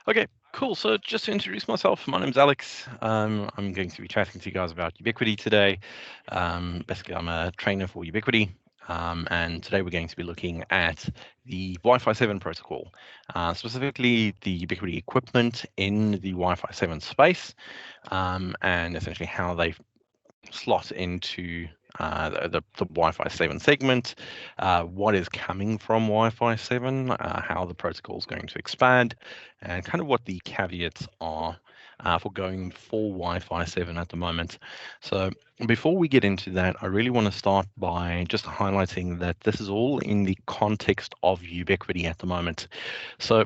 Okay, cool. So just to introduce myself, my name's Alex. I'm going to be chatting to you guys about Ubiquiti today. Basically, I'm a trainer for Ubiquiti. And today we're going to be looking at the Wi-Fi 7 protocol, specifically the Ubiquiti equipment in the Wi-Fi 7 space, and essentially how they slot into the Wi-Fi 7 segment, what is coming from Wi-Fi 7, how the protocol is going to expand, and kind of what the caveats are for going full Wi-Fi 7 at the moment. So before we get into that, I really want to start by just highlighting that this is all in the context of Ubiquiti at the moment. So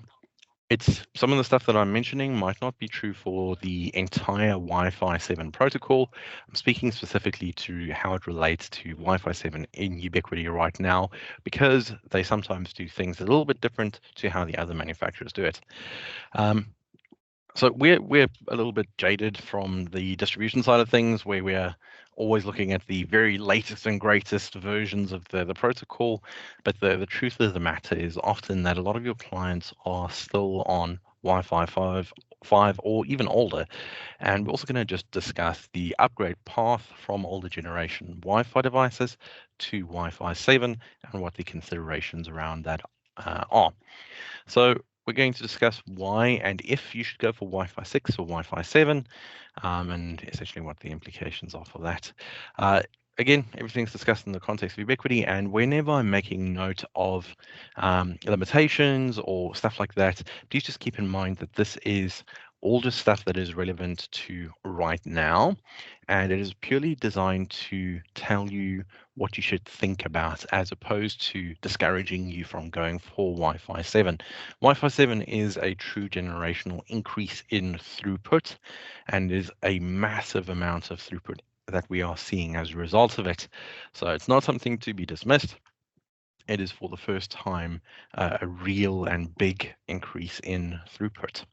it's some of the stuff that I'm mentioning might not be true for the entire Wi-Fi 7 protocol. I'm speaking specifically to how it relates to Wi-Fi 7 in Ubiquiti right now, because they sometimes do things a little bit different to how the other manufacturers do it. Um, so we're a little bit jaded from the distribution side of things, where we're always looking at the very latest and greatest versions of the protocol. But the truth of the matter is often that a lot of your clients are still on Wi-Fi 5 or even older. And we're also going to just discuss the upgrade path from older generation Wi-Fi devices to Wi-Fi 7 and what the considerations around that are. So we're going to discuss why and if you should go for Wi-Fi 6 or Wi-Fi 7, and essentially what the implications are for that. Again, everything's discussed in the context of Ubiquiti, and whenever I'm making note of limitations or stuff like that, please just keep in mind that this is all just stuff that is relevant to right now, and it is purely designed to tell you what you should think about as opposed to discouraging you from going for Wi-Fi 7. Wi-Fi 7 is a true generational increase in throughput and is a massive amount of throughput that we are seeing as a result of it. So it's not something to be dismissed. It is for the first time a real and big increase in throughput.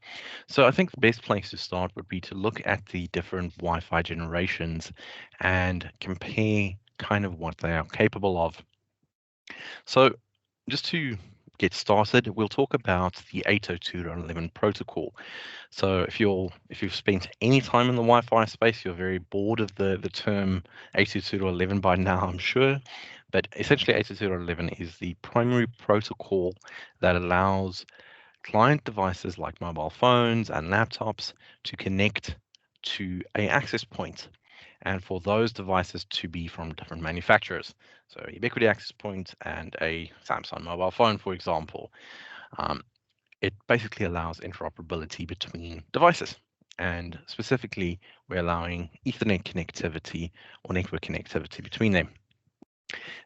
So I think the best place to start would be to look at the different Wi-Fi generations and compare kind of what they are capable of. So just to get started, we'll talk about the 802.11 protocol. So if you've spent any time in the Wi-Fi space, you're very bored of the term 802.11 by now, I'm sure. But essentially 802.11 is the primary protocol that allows client devices like mobile phones and laptops to connect to a access point, and for those devices to be from different manufacturers. So Ubiquiti access point and a Samsung mobile phone, for example. Um, it basically allows interoperability between devices. And specifically, we're allowing Ethernet connectivity or network connectivity between them.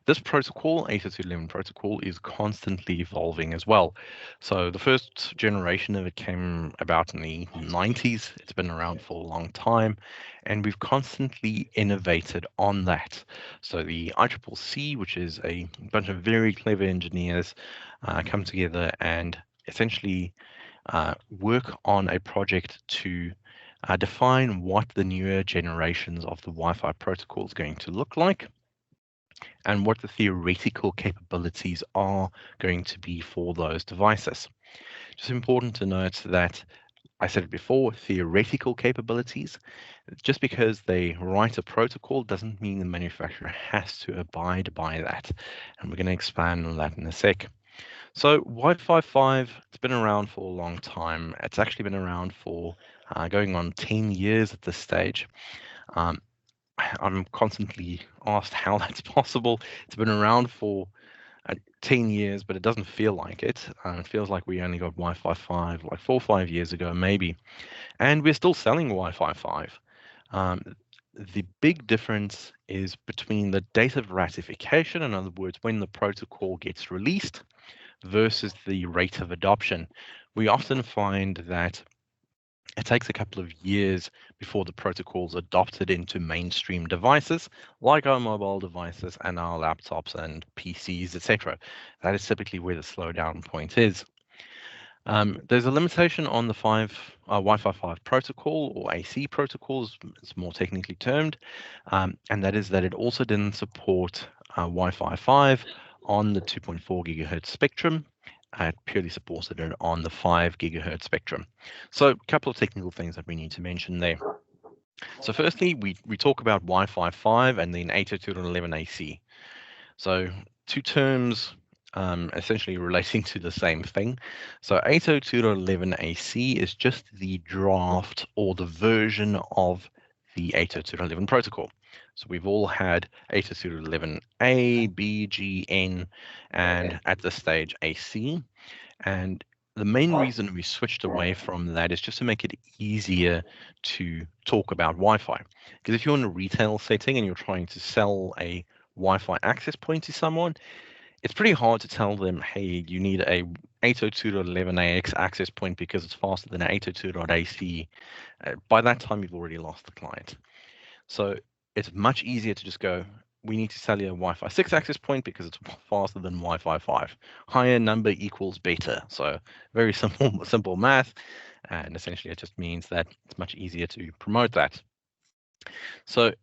This protocol, 802.11 protocol, is constantly evolving as well. So the first generation of it came about in the 90s. It's been around for a long time, and we've constantly innovated on that. So the ICCC, which is a bunch of very clever engineers, come together and essentially work on a project to define what the newer generations of the Wi-Fi protocol is going to look like and what the theoretical capabilities are going to be for those devices. Just important to note that I said it before, theoretical capabilities. Just because they write a protocol doesn't mean the manufacturer has to abide by that. And we're going to expand on that in a sec. So Wi-Fi 5, it's been around for a long time. It's actually been around for going on 10 years at this stage. Um, I'm constantly asked how that's possible. It's been around for 10 years, but it doesn't feel like it. It feels like we only got Wi-Fi 5 like 4 or 5 years ago, maybe. And we're still selling Wi-Fi 5. Um, the big difference is between the date of ratification, in other words, when the protocol gets released, versus the rate of adoption. We often find that it takes a couple of years before the protocol's adopted into mainstream devices, like our mobile devices and our laptops and PCs, etc. That is typically where the slowdown point is. There's a limitation on the Wi-Fi 5 protocol, or AC protocols, it's more technically termed, and that is that it also didn't support Wi-Fi 5 on the 2.4 gigahertz spectrum, purely supported it on the 5 gigahertz spectrum. So a couple of technical things that we need to mention there. So firstly, we talk about Wi-Fi 5 and then 802.11ac. So two terms essentially relating to the same thing. So 802.11ac is just the draft or the version of the 802.11 protocol. So we've all had 802.11a, b, g, n, and at this stage AC. And the main reason we switched away from that is just to make it easier to talk about Wi-Fi. Because if you're in a retail setting and you're trying to sell a Wi-Fi access point to someone, it's pretty hard to tell them, hey, you need a 802.11ax access point because it's faster than 802.ac. By that time, you've already lost the client. So it's much easier to just go, we need to sell you a Wi-Fi 6 access point because it's faster than Wi-Fi 5. Higher number equals better. So very simple math. And essentially it just means that it's much easier to promote that. So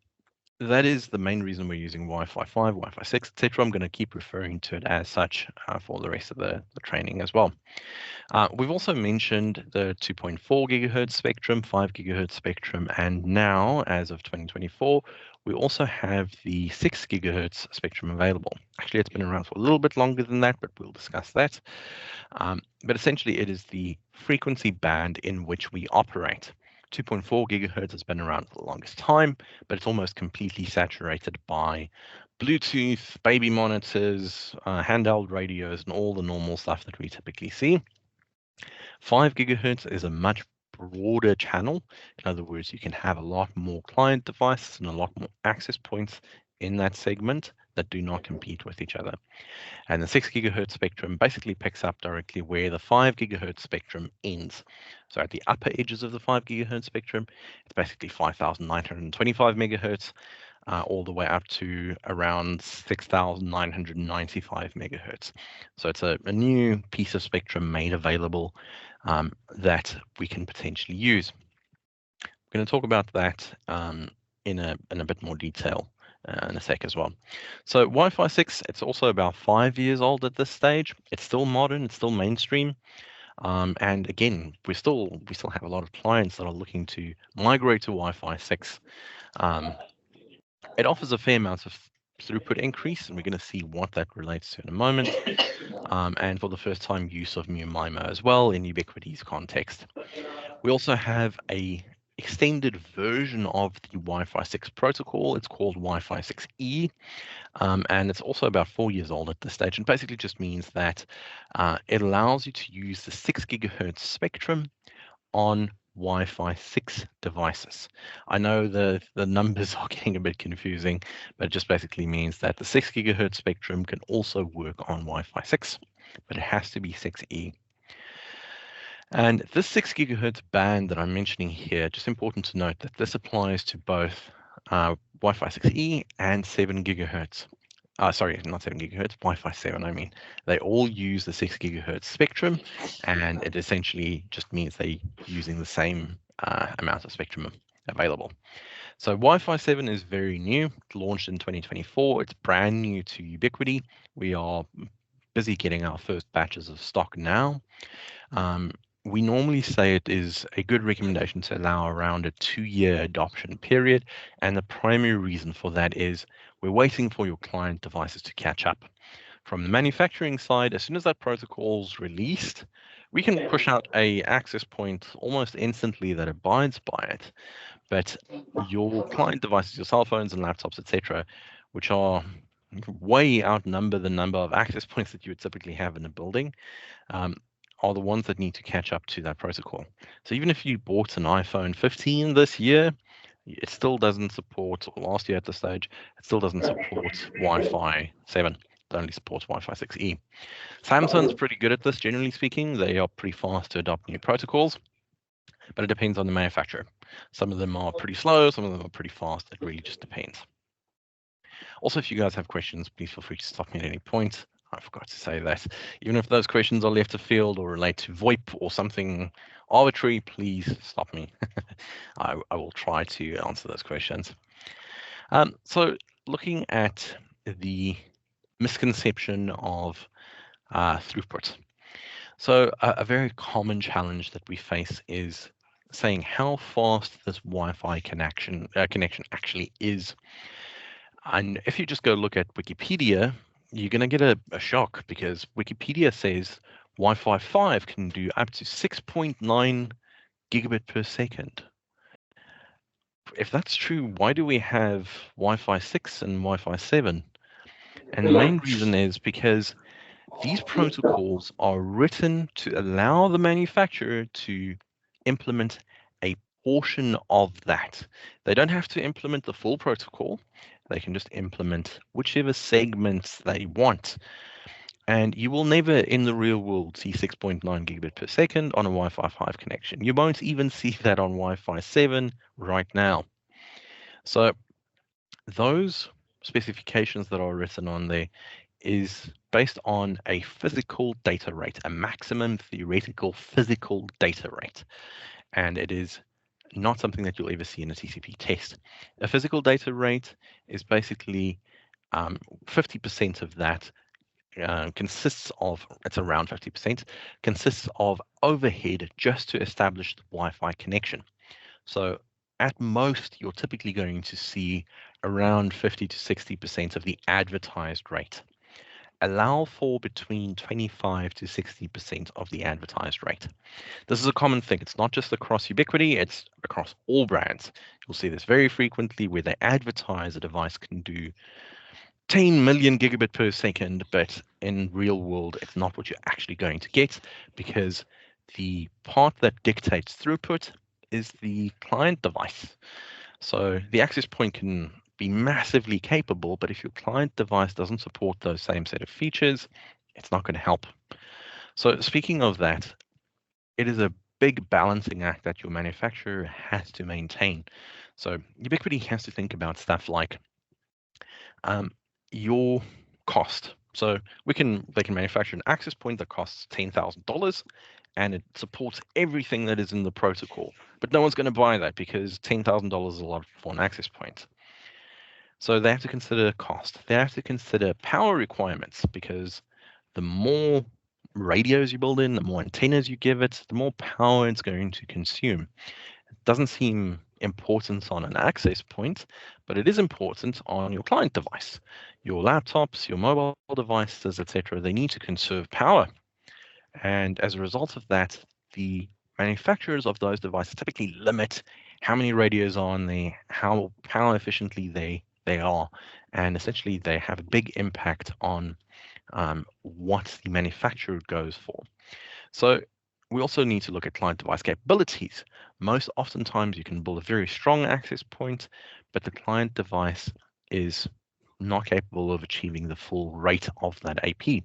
that is the main reason we're using Wi-Fi 5, Wi-Fi 6, etc. I'm going to keep referring to it as such for the rest of the training as well. We've also mentioned the 2.4 gigahertz spectrum, 5 gigahertz spectrum, and now, as of 2024, we also have the 6 gigahertz spectrum available. Actually, it's been around for a little bit longer than that, but we'll discuss that. But essentially, it is the frequency band in which we operate. 2.4 gigahertz has been around for the longest time, but it's almost completely saturated by Bluetooth, baby monitors, handheld radios, and all the normal stuff that we typically see. 5 gigahertz is a much broader channel. In other words, you can have a lot more client devices and a lot more access points in that segment that do not compete with each other. And the 6 gigahertz spectrum basically picks up directly where the 5 gigahertz spectrum ends. So at the upper edges of the 5 gigahertz spectrum, it's basically 5,925 megahertz, all the way up to around 6,995 megahertz. So it's a new piece of spectrum made available that we can potentially use. We're going to talk about that in a bit more detail in a sec as well. So Wi-Fi 6, it's also about 5 years old at this stage. It's still modern, it's still mainstream. And again, we still have a lot of clients that are looking to migrate to Wi-Fi 6. It offers a fair amount of throughput increase, and we're going to see what that relates to in a moment. And for the first time, use of MIMO as well in Ubiquiti's context. We also have a extended version of the Wi-Fi 6 protocol. It's called Wi-Fi 6E, and it's also about 4 years old at this stage, and basically just means that it allows you to use the 6 gigahertz spectrum on Wi-Fi 6 devices. I know the numbers are getting a bit confusing, but it just basically means that the 6 gigahertz spectrum can also work on Wi-Fi 6, but it has to be 6E. And this 6 gigahertz band that I'm mentioning here, just important to note that this applies to both Wi-Fi 6E and 7 gigahertz. Sorry, not 7 gigahertz, Wi-Fi 7, I mean. They all use the 6 gigahertz spectrum, and it essentially just means they're using the same amount of spectrum available. So Wi-Fi 7 is very new. It launched in 2024. It's brand new to Ubiquiti. We are busy getting our first batches of stock now. We normally say it is a good recommendation to allow around a 2-year adoption period. And the primary reason for that is we're waiting for your client devices to catch up. From the manufacturing side, as soon as that protocol is released, we can push out a access point almost instantly that abides by it. But your client devices, your cell phones and laptops, etc., which are way outnumber the number of access points that you would typically have in a building, are the ones that need to catch up to that protocol. So even if you bought an iPhone 15 this year, it still doesn't support, or last year at this stage, it still doesn't support Wi-Fi 7. It only supports Wi-Fi 6E. Samsung's pretty good at this, generally speaking. They are pretty fast to adopt new protocols, but it depends on the manufacturer. Some of them are pretty slow, some of them are pretty fast. It really just depends. Also, if you guys have questions, please feel free to stop me at any point. I forgot to say that. Even if those questions are left of field or relate to VoIP or something arbitrary, please stop me. I will try to answer those questions. So looking at the misconception of throughput. So a very common challenge that we face is saying how fast this Wi-Fi connection actually is. And if you just go look at Wikipedia, you're going to get a shock because Wikipedia says Wi-Fi 5 can do up to 6.9 gigabit per second. If that's true, why do we have Wi-Fi 6 and Wi-Fi 7? And the main reason is because these protocols are written to allow the manufacturer to implement a portion of that. They don't have to implement the full protocol. They can just implement whichever segments they want. And you will never in the real world see 6.9 gigabit per second on a Wi-Fi 5 connection. You won't even see that on Wi-Fi 7 right now. So those specifications that are written on there is based on a physical data rate, a maximum theoretical physical data rate. And it is not something that you'll ever see in a TCP test. A physical data rate is basically 50% of that consists of, it's around 50%, consists of overhead just to establish the Wi-Fi connection. So at most, you're typically going to see around 50 to 60% of the advertised rate. Allow for between 25 to 60% of the advertised rate. This is a common thing. It's not just across Ubiquiti, it's across all brands. You'll see this very frequently where they advertise a device can do 10 million gigabit per second, but in real world, it's not what you're actually going to get because the part that dictates throughput is the client device. So the access point can be massively capable, but if your client device doesn't support those same set of features, it's not going to help. So speaking of that, it is a big balancing act that your manufacturer has to maintain. So Ubiquiti has to think about stuff like your cost. So they can manufacture an access point that costs $10,000 and it supports everything that is in the protocol. But no one's going to buy that because $10,000 is a lot for an access point. So they have to consider cost. They have to consider power requirements because the more radios you build in, the more antennas you give it, the more power it's going to consume. It doesn't seem important on an access point, but it is important on your client device. Your laptops, your mobile devices, etc., they need to conserve power. And as a result of that, the manufacturers of those devices typically limit how many radios are on there, how power efficiently they are, and essentially they have a big impact on what the manufacturer goes for. So we also need to look at client device capabilities. Most oftentimes you can build a very strong access point, but the client device is not capable of achieving the full rate of that AP.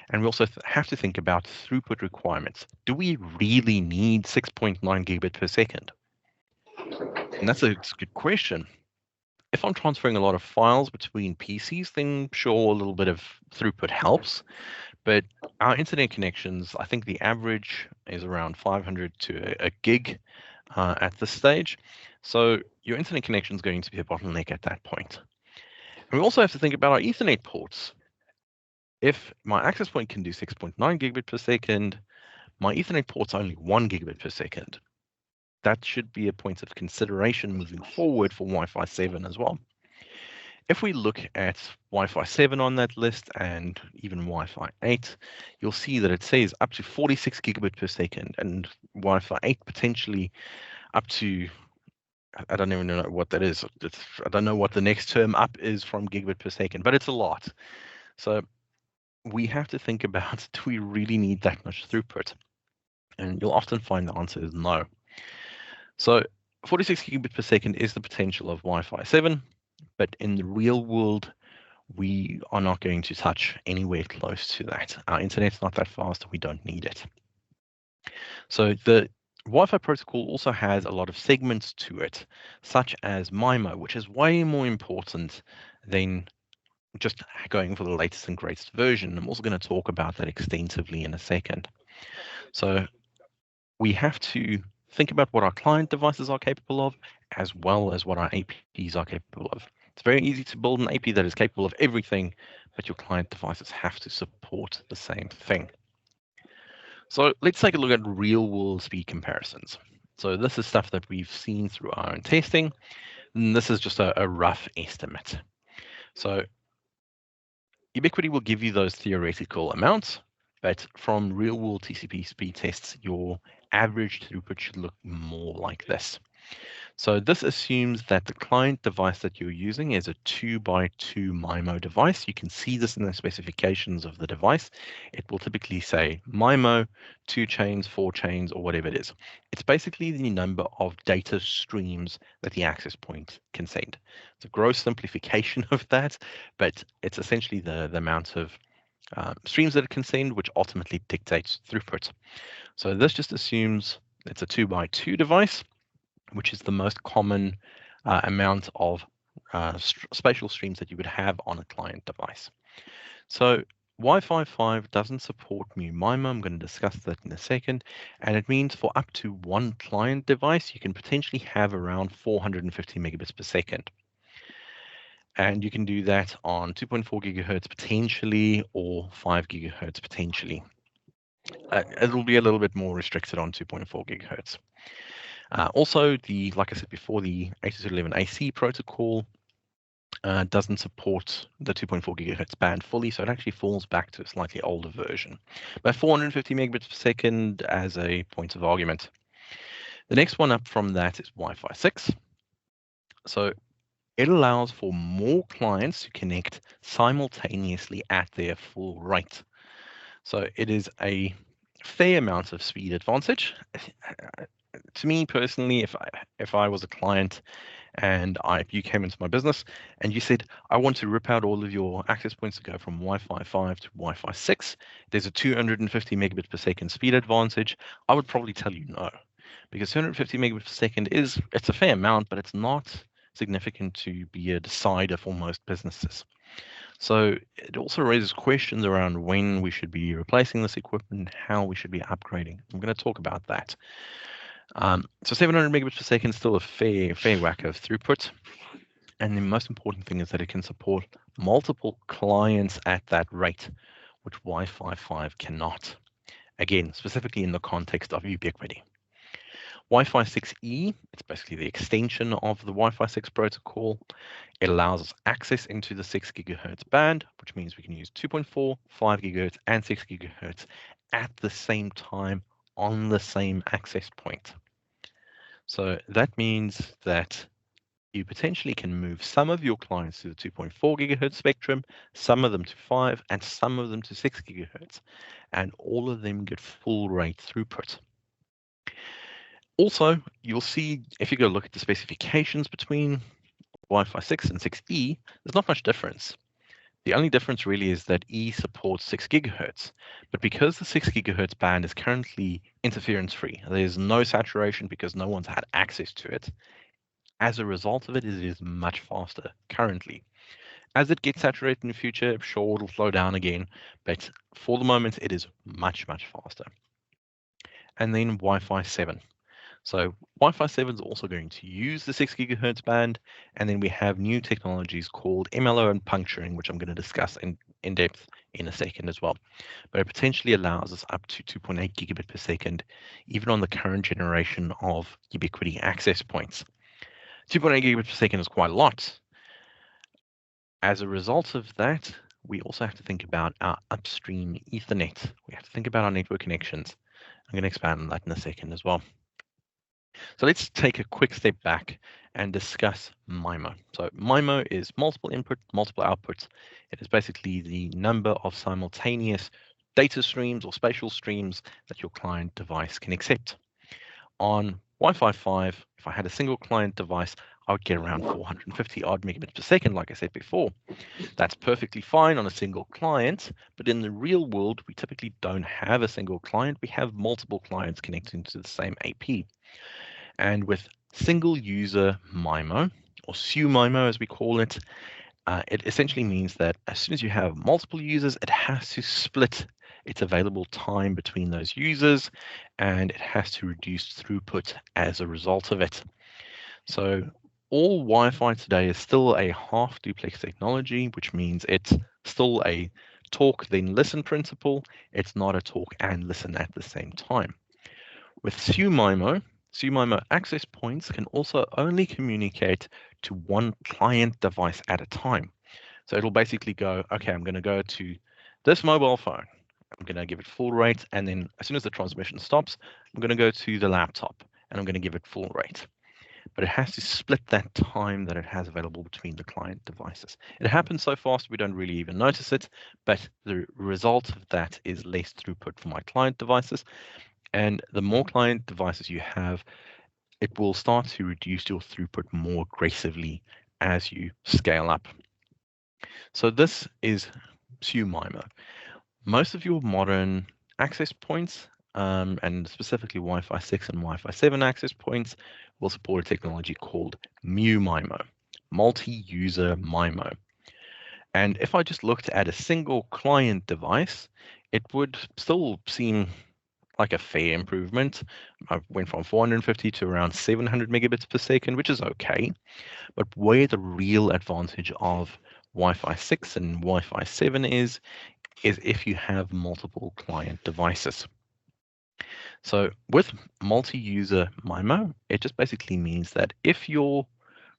And we also have to think about throughput requirements. Do we really need 6.9 gigabit per second? And that's a good question. If I'm transferring a lot of files between PCs, then sure, a little bit of throughput helps. But our internet connections, I think the average is around 500 to a gig at this stage. So your internet connection is going to be a bottleneck at that point. And we also have to think about our Ethernet ports. If my access point can do 6.9 gigabit per second, my Ethernet port's only 1 gigabit per second. That should be a point of consideration moving forward for Wi-Fi 7 as well. If we look at Wi-Fi 7 on that list and even Wi-Fi 8, you'll see that it says up to 46 gigabit per second and Wi-Fi 8 potentially up to, I don't even know what that is. I don't know what the next term up is from gigabit per second, but it's a lot. So we have to think about, do we really need that much throughput? And you'll often find the answer is no. So 46 gigabit per second is the potential of Wi-Fi 7, but in the real world, we are not going to touch anywhere close to that. Our internet's not that fast, we don't need it. So the Wi-Fi protocol also has a lot of segments to it, such as MIMO, which is way more important than just going for the latest and greatest version. I'm also going to talk about that extensively in a second. So we have to think about what our client devices are capable of, as well as what our APs are capable of. It's very easy to build an AP that is capable of everything, but your client devices have to support the same thing. So let's take a look at real world speed comparisons. So this is stuff that we've seen through our own testing, and this is just a rough estimate. So Ubiquiti will give you those theoretical amounts, but from real world TCP speed tests, your average throughput should look more like this. So this assumes that the client device that you're using is a 2x2 MIMO device. You can see this in the specifications of the device. It will typically say MIMO, 2 chains, 4 chains, or whatever it is. It's basically the number of data streams that the access point can send. It's a gross simplification of that, but it's essentially the amount of streams that it can send, which ultimately dictates throughput. So this just assumes it's a 2x2 device, which is the most common amount of spatial streams that you would have on a client device. So Wi-Fi 5 doesn't support mu MIMO. I'm going to discuss that in a second. And it means for up to one client device, you can potentially have around 450 megabits per second. And you can do that on 2.4 gigahertz potentially, or 5 gigahertz potentially. It'll be a little bit more restricted on 2.4 gigahertz. Also, like I said before, the 802.11ac protocol doesn't support the 2.4 gigahertz band fully, so it actually falls back to a slightly older version. But 450 megabits per second as a point of argument. The next one up from that is Wi-Fi 6. So it allows for more clients to connect simultaneously at their full rate. So it is a fair amount of speed advantage. To me personally, if I was a client and you came into my business and you said, I want to rip out all of your access points to go from Wi-Fi 5 to Wi-Fi 6, there's a 250 megabits per second speed advantage, I would probably tell you no. Because 250 megabits per second it's a fair amount, but it's not significant to be a decider for most businesses. So it also raises questions around when we should be replacing this equipment and how we should be upgrading. I'm going to talk about that. So 700 megabits per second is still a fair whack of throughput. And the most important thing is that it can support multiple clients at that rate, which Wi-Fi 5 cannot. Again, specifically in the context of Ubiquiti. Wi-Fi 6E, it's basically the extension of the Wi-Fi 6 protocol. It allows us access into the 6 gigahertz band, which means we can use 2.4, 5 gigahertz, and 6 gigahertz at the same time on the same access point. So that means that you potentially can move some of your clients to the 2.4 gigahertz spectrum, some of them to 5, and some of them to 6 gigahertz, and all of them get full rate throughput. Also, you'll see if you go look at the specifications between Wi-Fi 6 and 6E, there's not much difference. The only difference really is that E supports 6 gigahertz, but because the 6 gigahertz band is currently interference-free, there's no saturation because no one's had access to it. As a result of it, it is much faster currently. As it gets saturated in the future, sure, it'll slow down again, but for the moment, it is much faster. And then Wi-Fi 7. So Wi-Fi 7 is also going to use the 6 gigahertz band, and then we have new technologies called MLO and puncturing, which I'm going to discuss in depth in a second as well. But it potentially allows us up to 2.8 gigabit per second, even on the current generation of Ubiquiti access points. 2.8 gigabit per second is quite a lot. As a result of that, we also have to think about our upstream Ethernet. We have to think about our network connections. I'm going to expand on that in a second as well. So let's take a quick step back and discuss MIMO. So MIMO is multiple input, multiple outputs. It is basically the number of simultaneous data streams or spatial streams that your client device can accept. On Wi-Fi 5, if I had a single client device, I would get around 450 odd megabits per second, like I said before. That's perfectly fine on a single client, but in the real world, we typically don't have a single client. We have multiple clients connecting to the same AP. And with single user MIMO, or SU-MIMO as we call it, it essentially means that as soon as you have multiple users, it has to split its available time between those users, and it has to reduce throughput as a result of it. So all Wi-Fi today is still a half duplex technology, which means it's still a talk then listen principle. It's not a talk and listen at the same time. With SUMIMO access points can also only communicate to one client device at a time. So it'll basically go, okay, I'm going to go to this mobile phone. I'm going to give it full rate. And then as soon as the transmission stops, I'm going to go to the laptop and I'm going to give it full rate. But it has to split that time that it has available between the client devices. It happens so fast we don't really even notice it, but the result of that is less throughput for my client devices. And the more client devices you have, it will start to reduce your throughput more aggressively as you scale up. So this is SUMIMO. Most of your modern access points, and specifically Wi-Fi 6 and Wi-Fi 7 access points, will support a technology called MU-MIMO, multi-user MIMO. And if I just looked at a single client device, it would still seem like a fair improvement. I went from 450 to around 700 megabits per second, which is okay. But where the real advantage of Wi-Fi 6 and Wi-Fi 7 is if you have multiple client devices. So with multi-user MIMO, it just basically means that if your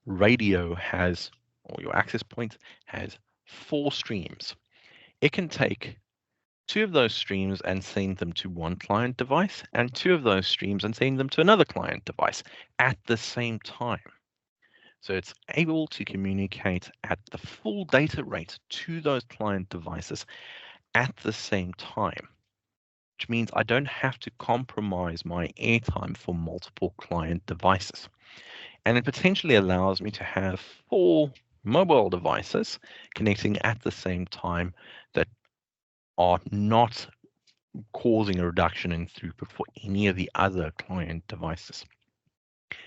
radio has, or your access point has 4 streams, it can take 2 of those streams and send them to one client device, and 2 of those streams and send them to another client device at the same time. So it's able to communicate at the full data rate to those client devices at the same time, which means I don't have to compromise my airtime for multiple client devices. And it potentially allows me to have 4 mobile devices connecting at the same time that are not causing a reduction in throughput for any of the other client devices.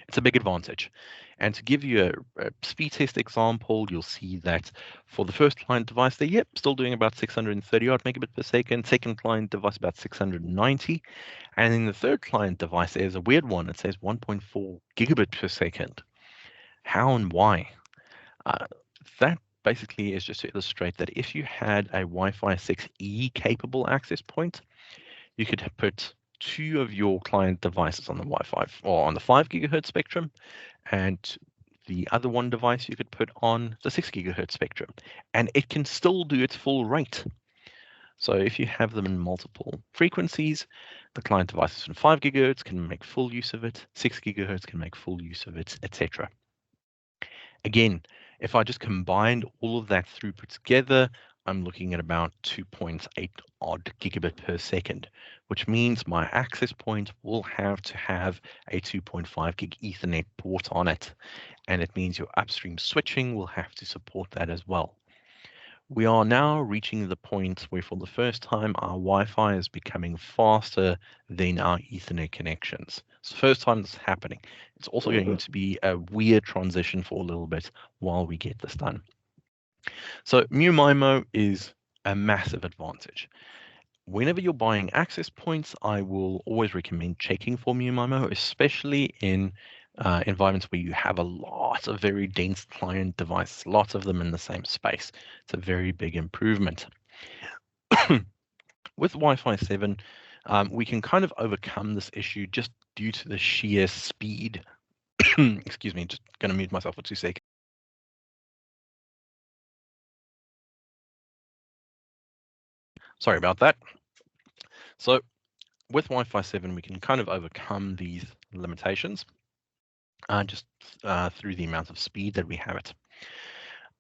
It's a big advantage. And to give you a speed test example, you'll see that for the first client device, they're still doing about 630 odd megabits per second. Second client device, about 690. And in the third client device, there's a weird one. It says 1.4 gigabit per second. How and why? That basically is just to illustrate that if you had a Wi-Fi 6E capable access point, you could put 2 of your client devices on the Wi-Fi or on the 5 gigahertz spectrum, and the other one device you could put on the 6 gigahertz spectrum, and it can still do its full rate. So if you have them in multiple frequencies, the client devices from 5 gigahertz can make full use of it, 6 gigahertz can make full use of it, etc. Again, if I just combined all of that throughput together, I'm looking at about 2.8 odd gigabit per second, which means my access point will have to have a 2.5 gig Ethernet port on it. And it means your upstream switching will have to support that as well. We are now reaching the point where for the first time, our Wi-Fi is becoming faster than our Ethernet connections. It's the first time this is happening. It's also going to be a weird transition for a little bit while we get this done. So MU-MIMO is a massive advantage. Whenever you're buying access points, I will always recommend checking for MU-MIMO, especially in environments where you have a lot of very dense client devices, lots of them in the same space. It's a very big improvement. With Wi-Fi 7, we can kind of overcome this issue just due to the sheer speed. Excuse me, just going to mute myself for 2 seconds. Sorry about that. So with Wi-Fi 7, we can kind of overcome these limitations just through the amount of speed that we have it.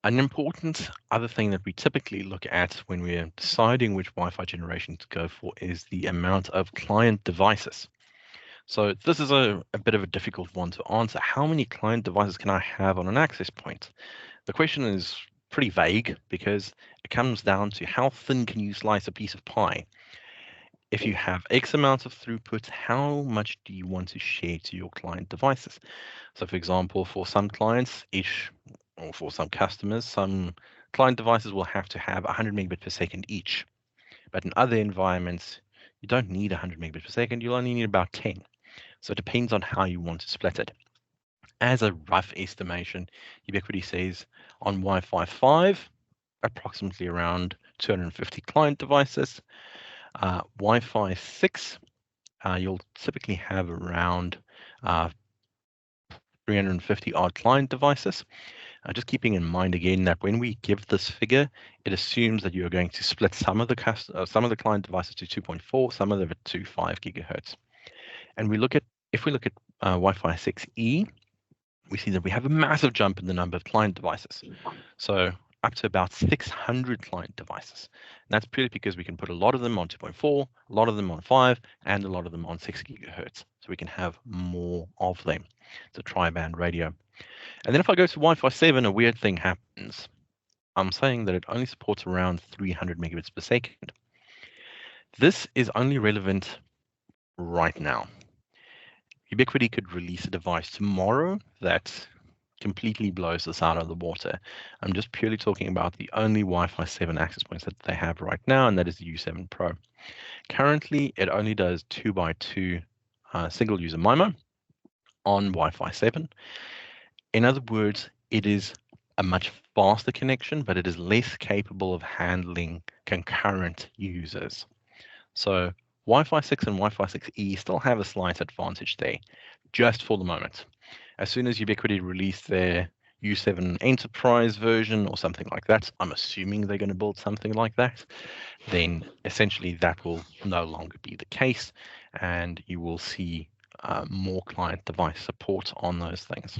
An important other thing that we typically look at when we're deciding which Wi-Fi generation to go for is the amount of client devices. So this is a bit of a difficult one to answer. How many client devices can I have on an access point? The question is pretty vague because it comes down to how thin can you slice a piece of pie? If you have X amount of throughput, how much do you want to share to your client devices? So for example, for some clients, or for some customers, some client devices will have to have 100 megabit per second each. But in other environments, you don't need 100 megabit per second, you'll only need about 10. So it depends on how you want to split it. As a rough estimation, Ubiquiti says on Wi-Fi 5, approximately around 250 client devices. Wi-Fi 6, you'll typically have around 350 odd client devices. Just keeping in mind again that when we give this figure, it assumes that you're going to split some of the client devices to 2.4, some of them to 5 gigahertz. And if we look at Wi-Fi 6E, we see that we have a massive jump in the number of client devices. So up to about 600 client devices. And that's purely because we can put a lot of them on 2.4, a lot of them on 5, and a lot of them on 6 gigahertz. So we can have more of them. It's a tri-band radio. And then if I go to Wi-Fi 7, a weird thing happens. I'm saying that it only supports around 300 megabits per second. This is only relevant right now. Ubiquiti could release a device tomorrow that completely blows this out of the water. I'm just purely talking about the only Wi-Fi 7 access points that they have right now, and that is the U7 Pro. Currently, it only does 2x2 single user MIMO on Wi-Fi 7. In other words, it is a much faster connection, but it is less capable of handling concurrent users. So Wi-Fi 6 and Wi-Fi 6E still have a slight advantage there, just for the moment. As soon as Ubiquiti release their U7 Enterprise version or something like that, I'm assuming they're going to build something like that, then essentially that will no longer be the case, and you will see more client device support on those things.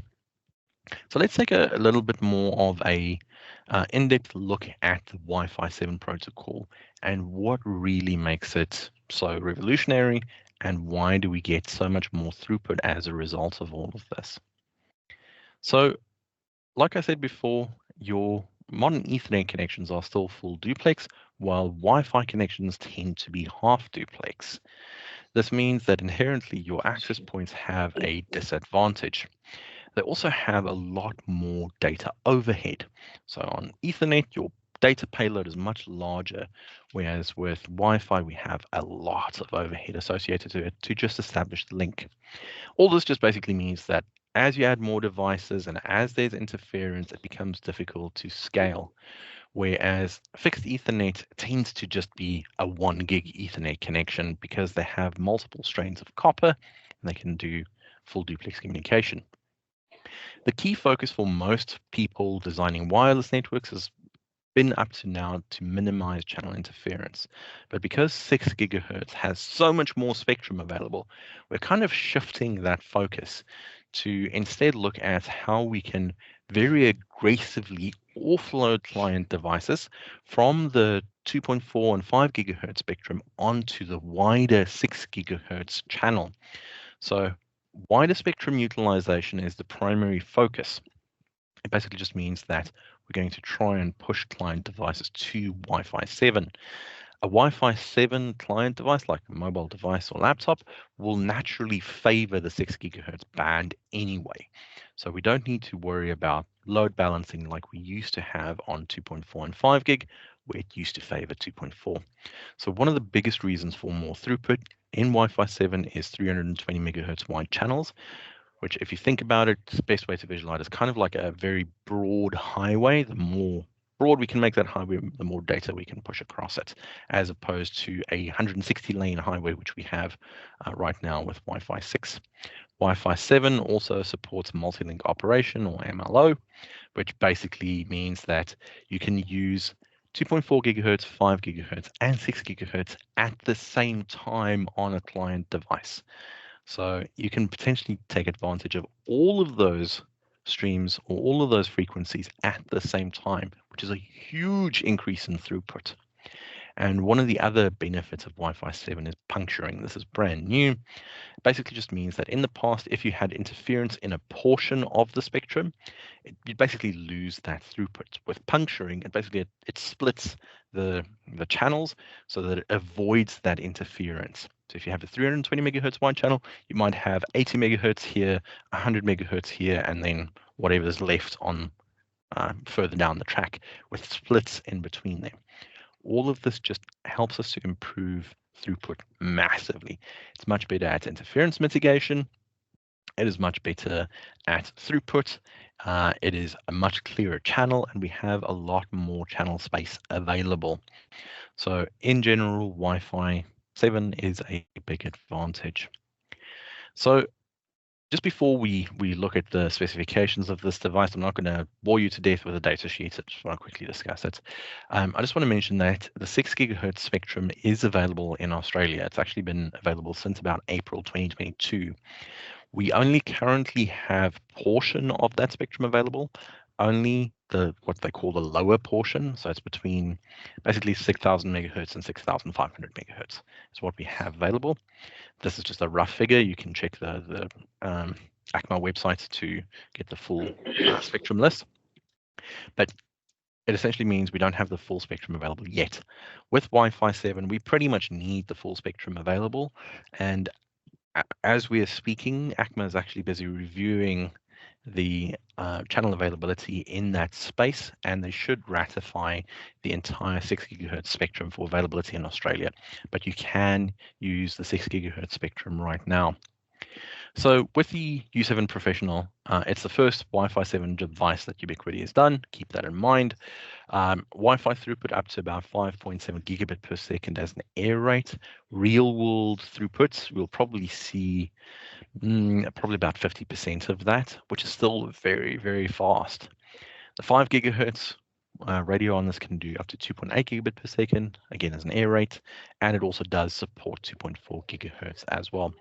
So let's take a little bit more of a in-depth look at the Wi-Fi 7 protocol and what really makes it so revolutionary, and why do we get so much more throughput as a result of all of this. So like I said before, your modern Ethernet connections are still full duplex, while Wi-Fi connections tend to be half duplex. This means that inherently your access points have a disadvantage. They also have a lot more data overhead. So on Ethernet, your data payload is much larger, whereas with Wi-Fi, we have a lot of overhead associated to it to just establish the link. All this just basically means that as you add more devices and as there's interference, it becomes difficult to scale. Whereas fixed Ethernet tends to just be a 1 gig Ethernet connection because they have multiple strains of copper and they can do full duplex communication. The key focus for most people designing wireless networks has been up to now to minimize channel interference. But because 6 gigahertz has so much more spectrum available, we're kind of shifting that focus to instead look at how we can very aggressively offload client devices from the 2.4 and 5 gigahertz spectrum onto the wider 6 gigahertz channel. So wider spectrum utilization is the primary focus. It basically just means that we're going to try and push client devices to Wi-Fi 7. A Wi-Fi 7 client device, like a mobile device or laptop, will naturally favor the 6 gigahertz band anyway. So we don't need to worry about load balancing like we used to have on 2.4 and 5 gig, where it used to favor 2.4. So one of the biggest reasons for more throughput in Wi-Fi 7 is 320 megahertz wide channels, which if you think about it, the best way to visualize is kind of like a very broad highway. The more broad we can make that highway, the more data we can push across it, as opposed to a 160 lane highway, which we have right now with Wi-Fi 6. Wi-Fi 7 also supports multi-link operation, or MLO, which basically means that you can use 2.4 gigahertz, 5 gigahertz, and 6 gigahertz at the same time on a client device. So you can potentially take advantage of all of those streams or all of those frequencies at the same time, which is a huge increase in throughput. And one of the other benefits of Wi-Fi 7 is puncturing. This is brand new. It basically just means that in the past, if you had interference in a portion of the spectrum, you'd basically lose that throughput. With puncturing, it splits the channels so that it avoids that interference. So if you have a 320 megahertz wide channel, you might have 80 megahertz here, 100 megahertz here, and then whatever's left on further down the track with splits in between them. All of this just helps us to improve throughput massively. It's much better at interference mitigation. It is much better at throughput. It is a much clearer channel, and we have a lot more channel space available. So in general, Wi-Fi 7 is a big advantage. So just before we look at the specifications of this device, I'm not going to bore you to death with a data sheet. I just want to quickly discuss it. I just want to mention that the 6 gigahertz spectrum is available in Australia. It's actually been available since about April 2022. We only currently have portion of that spectrum available, only what they call the lower portion. So it's between basically 6,000 megahertz and 6,500 megahertz is what we have available. This is just a rough figure. You can check the ACMA website to get the full spectrum list. But it essentially means we don't have the full spectrum available yet. With Wi-Fi 7, we pretty much need the full spectrum available. And as we are speaking, ACMA is actually busy reviewing the channel availability in that space, and they should ratify the entire 6 gigahertz spectrum for availability in Australia. But you can use the 6 gigahertz spectrum right now. So with the U7 Professional, it's the first Wi-Fi 7 device that Ubiquiti has done. Keep that in mind. Wi-Fi throughput up to about 5.7 gigabit per second as an air rate. Real world throughputs, we'll probably see probably about 50% of that, which is still very, very fast. The 5 gigahertz radio on this can do up to 2.8 gigabit per second, again as an air rate, and it also does support 2.4 gigahertz as well.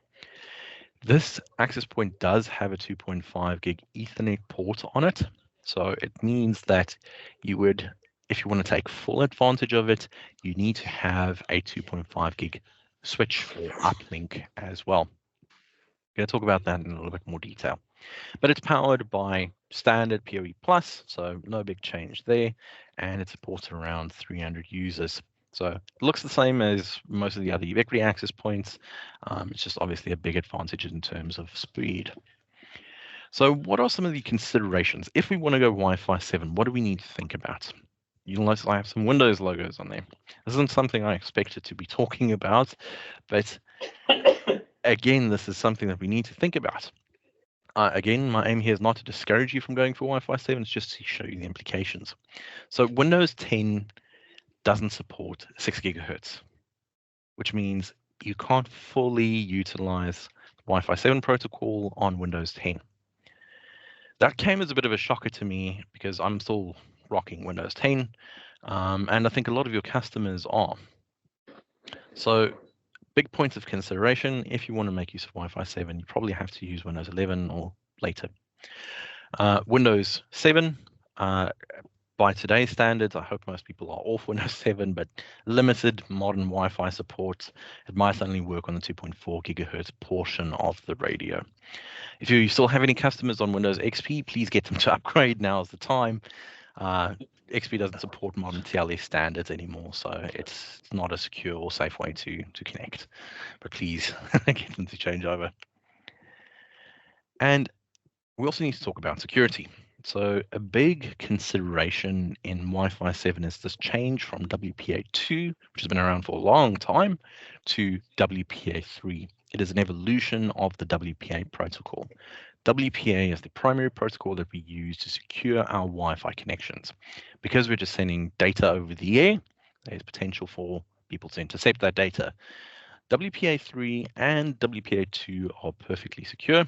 This access point does have a 2.5 gig Ethernet port on it. So it means that you would, if you want to take full advantage of it, you need to have a 2.5 gig switch or uplink as well. I'm going to talk about that in a little bit more detail. But it's powered by standard PoE+, so no big change there, and it supports around 300 users. So it looks the same as most of the other Ubiquiti access points. It's just obviously a big advantage in terms of speed. So what are some of the considerations? If we want to go Wi-Fi 7, what do we need to think about? You'll notice I have some Windows logos on there. This isn't something I expected to be talking about, but again, this is something that we need to think about. Again, my aim here is not to discourage you from going for Wi-Fi 7, it's just to show you the implications. So Windows 10 doesn't support 6 gigahertz, which means you can't fully utilize the Wi-Fi 7 protocol on Windows 10. That came as a bit of a shocker to me because I'm still rocking Windows 10, and I think a lot of your customers are. So big points of consideration, if you want to make use of Wi-Fi 7, you probably have to use Windows 11 or later. Windows 7, by today's standards, I hope most people are off Windows 7, but limited modern Wi-Fi support. It might only work on the 2.4 gigahertz portion of the radio. If you still have any customers on Windows XP, please get them to upgrade. Now is the time. XP doesn't support modern TLS standards anymore, so it's not a secure or safe way to connect. But please get them to change over. And we also need to talk about security. So a big consideration in Wi-Fi 7 is this change from WPA2, which has been around for a long time, to WPA3. It is an evolution of the WPA protocol. WPA is the primary protocol that we use to secure our Wi-Fi connections. Because we're just sending data over the air, there's potential for people to intercept that data. WPA3 and WPA2 are perfectly secure.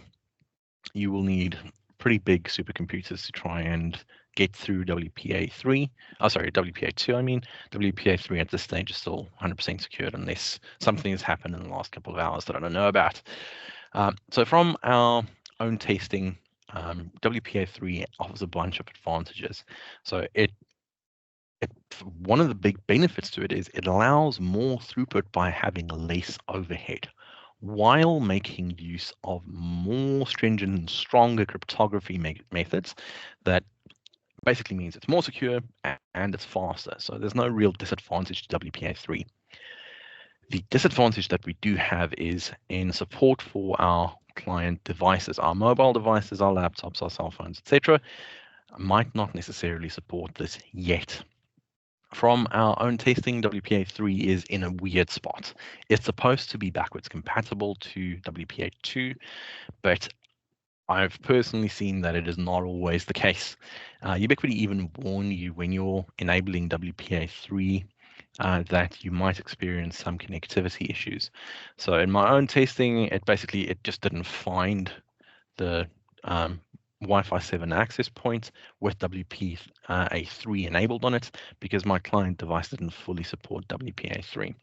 You will need pretty big supercomputers to try and get through WPA2. I mean, WPA3 at this stage is still 100% secured unless something has happened in the last couple of hours that I don't know about. So from our own testing, WPA3 offers a bunch of advantages. So one of the big benefits to it is it allows more throughput by having less overhead, while making use of more stringent and stronger cryptography methods that basically means it's more secure and it's faster. So there's no real disadvantage to WPA3. The disadvantage that we do have is in support for our client devices, our mobile devices, our laptops, our cell phones, etc., might not necessarily support this yet. From our own testing, WPA3 is in a weird spot. It's supposed to be backwards compatible to WPA2, but I've personally seen that it is not always the case. Ubiquiti even warn you when you're enabling WPA3 that you might experience some connectivity issues. So in my own testing, it just didn't find the Wi-Fi 7 access point with WPA3 enabled on it because my client device didn't fully support WPA3.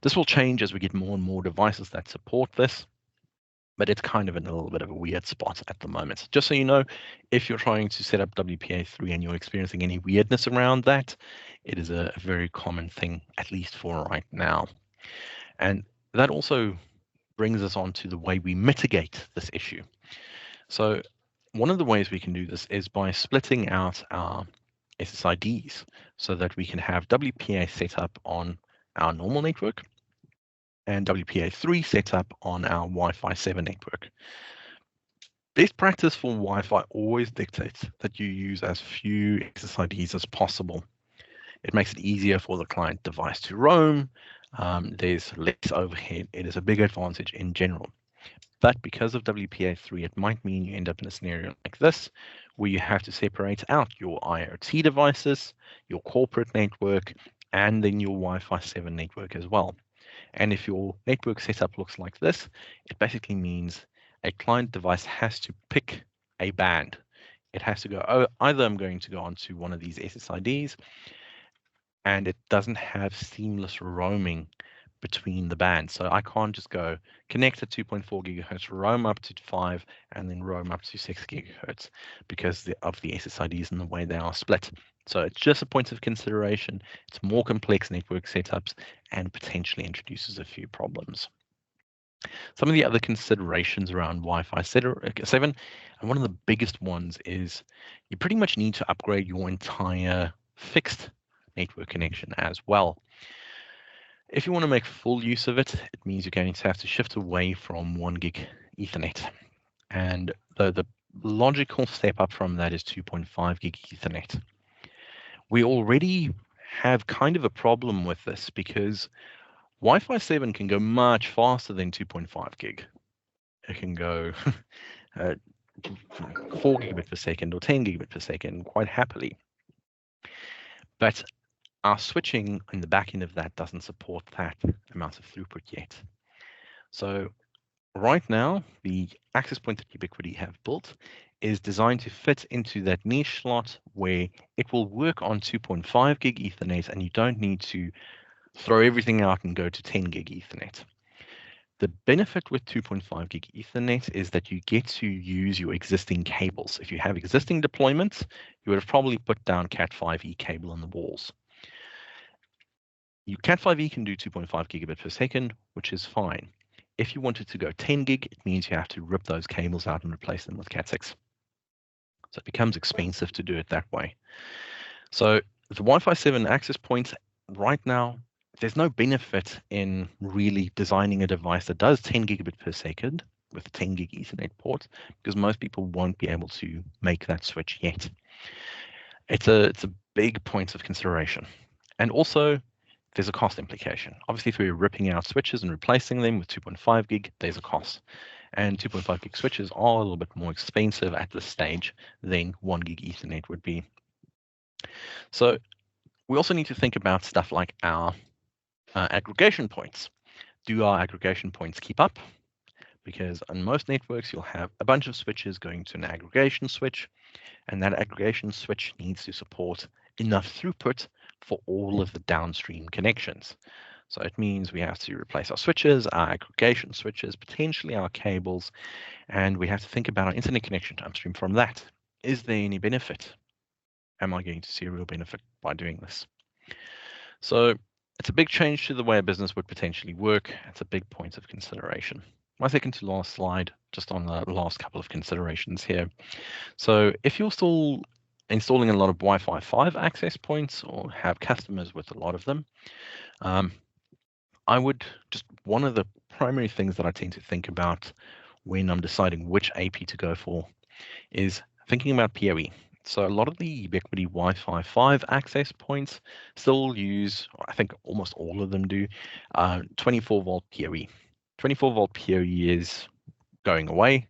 This will change as we get more and more devices that support this, but it's kind of in a little bit of a weird spot at the moment. Just so you know, if you're trying to set up WPA3 and you're experiencing any weirdness around that, it is a very common thing, at least for right now. And that also brings us on to the way we mitigate this issue. So one of the ways we can do this is by splitting out our SSIDs so that we can have WPA set up on our normal network and WPA3 set up on our Wi-Fi 7 network. Best practice for Wi-Fi always dictates that you use as few SSIDs as possible. It makes it easier for the client device to roam. There's less overhead. It is a big advantage in general. But because of WPA3, it might mean you end up in a scenario like this, where you have to separate out your IoT devices, your corporate network, and then your Wi-Fi 7 network as well. And if your network setup looks like this, it basically means a client device has to pick a band. It has to go, oh, either I'm going to go onto one of these SSIDs, and it doesn't have seamless roaming between the bands. So I can't just go connect at 2.4 gigahertz, roam up to 5, and then roam up to 6 gigahertz because of the SSIDs and the way they are split. So it's just a point of consideration. It's more complex network setups and potentially introduces a few problems. Some of the other considerations around Wi-Fi 7, and one of the biggest ones is you pretty much need to upgrade your entire fixed network connection as well. If you want to make full use of it, it means you're going to have to shift away from 1 gig Ethernet. And the logical step up from that is 2.5 gig Ethernet. We already have kind of a problem with this because Wi-Fi 7 can go much faster than 2.5 gig. It can go 4 gigabit per second or 10 gigabit per second quite happily. But our switching in the back end of that doesn't support that amount of throughput yet. So right now, the access point that Ubiquiti have built is designed to fit into that niche slot where it will work on 2.5 gig Ethernet and you don't need to throw everything out and go to 10 gig Ethernet. The benefit with 2.5 gig Ethernet is that you get to use your existing cables. If you have existing deployments, you would have probably put down Cat5e cable on the walls. Cat5e can do 2.5 gigabit per second, which is fine. If you wanted to go 10 gig, it means you have to rip those cables out and replace them with Cat6. So it becomes expensive to do it that way. So the Wi-Fi 7 access points right now, there's no benefit in really designing a device that does 10 gigabit per second with a 10 gig Ethernet port because most people won't be able to make that switch yet. It's a big point of consideration. And also, there's a cost implication. Obviously, if we're ripping out switches and replacing them with 2.5 gig, there's a cost. And 2.5 gig switches are a little bit more expensive at this stage than 1 gig Ethernet would be. So we also need to think about stuff like our aggregation points. Do our aggregation points keep up? Because on most networks, you'll have a bunch of switches going to an aggregation switch, and that aggregation switch needs to support enough throughput for all of the downstream connections. So it means we have to replace our switches, our aggregation switches, potentially our cables, and we have to think about our internet connection downstream from that. Is there any benefit? Am I going to see a real benefit by doing this? So it's a big change to the way a business would potentially work. It's a big point of consideration. My second to last slide, just on the last couple of considerations here. So if you're still installing a lot of Wi-Fi 5 access points or have customers with a lot of them, one of the primary things that I tend to think about when I'm deciding which AP to go for is thinking about PoE. So a lot of the Ubiquiti Wi-Fi 5 access points still use, I think almost all of them do, 24 volt PoE. 24 volt PoE is going away.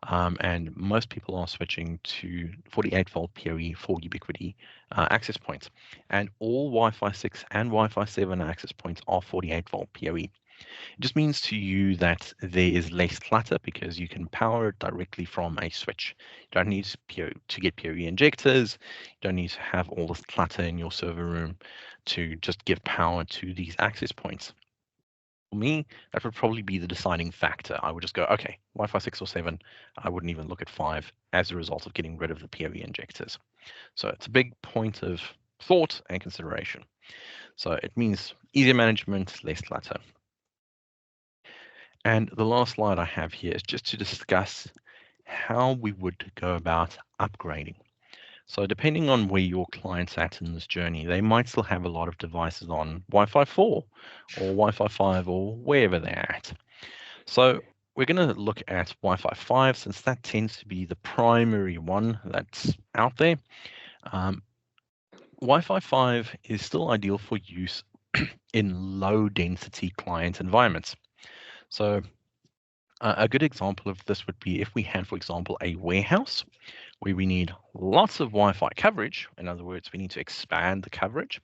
and most people are switching to 48-volt PoE for Ubiquiti access points. And all Wi-Fi 6 and Wi-Fi 7 access points are 48-volt PoE. It just means to you that there is less clutter because you can power it directly from a switch. You don't need to get PoE injectors. You don't need to have all this clutter in your server room to just give power to these access points. For me, that would probably be the deciding factor. I would just go, okay, Wi-Fi 6 or 7. I wouldn't even look at 5 as a result of getting rid of the PoE injectors. So it's a big point of thought and consideration. So it means easier management, less clutter. And the last slide I have here is just to discuss how we would go about upgrading. So depending on where your client's at in this journey, they might still have a lot of devices on Wi-Fi 4 or Wi-Fi 5 or wherever they're at. So we're going to look at Wi-Fi 5 since that tends to be the primary one that's out there. Wi-Fi 5 is still ideal for use in low density client environments. So a good example of this would be if we had, for example, a warehouse where we need lots of Wi-Fi coverage. In other words, we need to expand the coverage,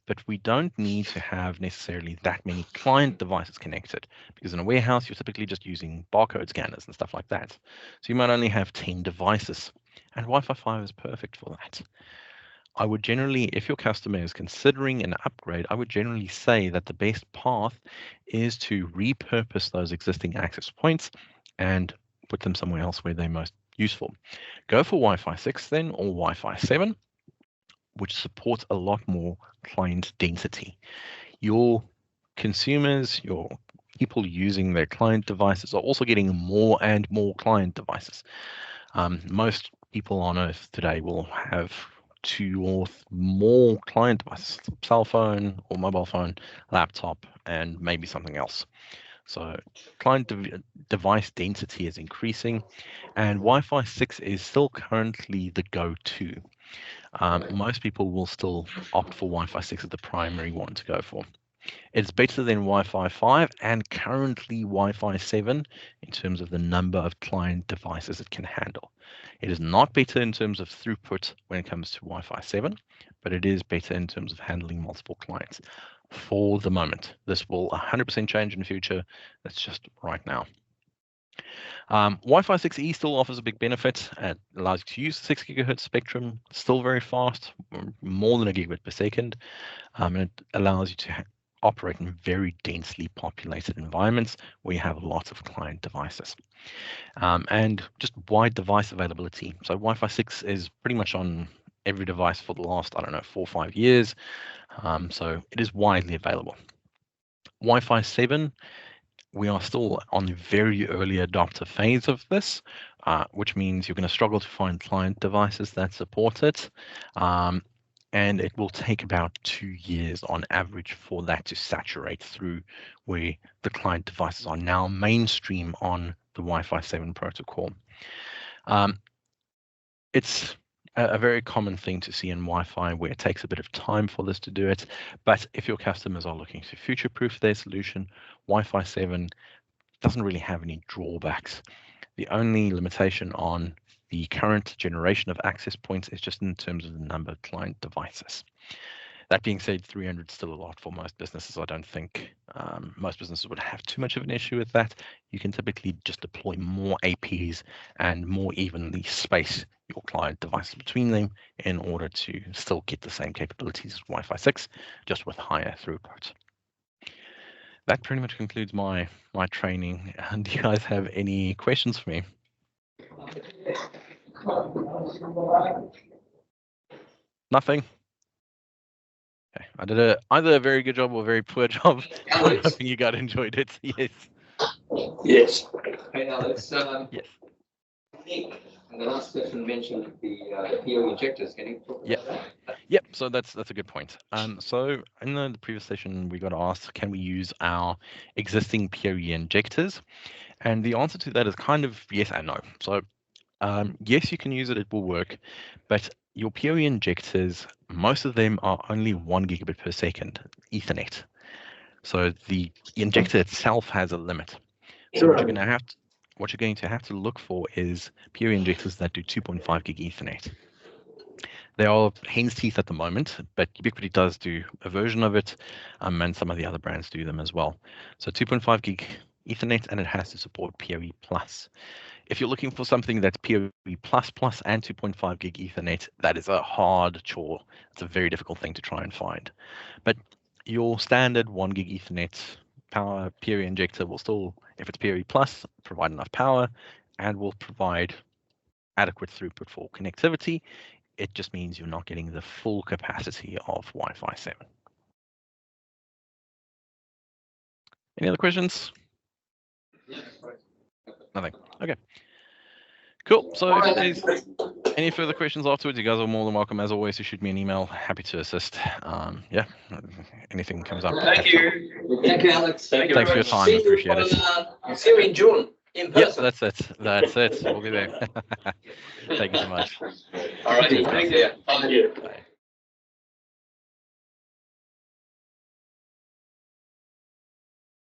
but we don't need to have necessarily that many client devices connected, because in a warehouse, you're typically just using barcode scanners and stuff like that. So you might only have 10 devices, and Wi-Fi 5 is perfect for that. I would generally, if your customer is considering an upgrade, I would generally say that the best path is to repurpose those existing access points and put them somewhere else where they're most useful. Go for Wi-Fi 6 then, or Wi-Fi 7, which supports a lot more client density. Your consumers, your people using their client devices are also getting more and more client devices. Most people on Earth today will have 2 or more client devices, cell phone or mobile phone, laptop, and maybe something else. So client device density is increasing, and Wi-Fi 6 is still currently the go-to. Most people will still opt for Wi-Fi 6 as the primary one to go for. It's better than Wi-Fi 5 and currently Wi-Fi 7 in terms of the number of client devices it can handle. It is not better in terms of throughput when it comes to Wi-Fi 7, but it is better in terms of handling multiple clients for the moment. This will 100% change in the future. That's just right now. Wi-Fi 6E still offers a big benefit. It allows you to use the 6 gigahertz spectrum, still very fast, more than a gigabit per second, and it allows you to operate in very densely populated environments where you have lots of client devices. And just wide device availability. So Wi-Fi 6 is pretty much on every device for the last, 4 or 5 years. So it is widely available. Wi-Fi 7, we are still on the very early adopter phase of this, which means you're going to struggle to find client devices that support it. And it will take about 2 years on average for that to saturate through where the client devices are now mainstream on the Wi-Fi 7 protocol. It's a very common thing to see in Wi-Fi where it takes a bit of time for this to do it. But if your customers are looking to future-proof their solution, Wi-Fi 7 doesn't really have any drawbacks. The only limitation on the current generation of access points is just in terms of the number of client devices. That being said, 300 is still a lot for most businesses. I don't think most businesses would have too much of an issue with that. You can typically just deploy more APs and more evenly space your client devices between them in order to still get the same capabilities as Wi-Fi 6, just with higher throughput. That pretty much concludes my training. Do you guys have any questions for me? Nothing? Okay. I did either a very good job or a very poor job. I'm hoping you guys enjoyed it. Yes. Yes. Okay, now let's. Yes. And the last question mentioned the PO injectors. Can you talk about that? Yep. So that's a good point. So in the previous session, we got asked, can we use our existing PoE injectors? And the answer to that is kind of yes and no. So yes, you can use it, it will work, but your PoE injectors, most of them are only 1 gigabit per second Ethernet. So the injector itself has a limit. So what you're going to have to, what you're going to have to look for is PoE injectors that do 2.5 gig Ethernet. They are hen's teeth at the moment, but Ubiquiti does do a version of it, and some of the other brands do them as well. So 2.5 gig Ethernet, and it has to support PoE+. If you're looking for something that's PoE++ and 2.5 gig Ethernet, that is a hard chore. It's a very difficult thing to try and find. But your standard 1 gig Ethernet power PoE injector will still, if it's PoE+, provide enough power and will provide adequate throughput for connectivity. It just means you're not getting the full capacity of Wi-Fi 7. Any other questions? Nothing. Okay. Cool. So if there's any further questions afterwards, you guys are more than welcome, as always, to shoot me an email. Happy to assist. Yeah, anything comes up. Thank you. Thank you, Alex. Thanks for your time. Appreciate it. See you in June. Yes, that's it. That's it. We'll be there. Thank you so much. All right. Thank you. Bye.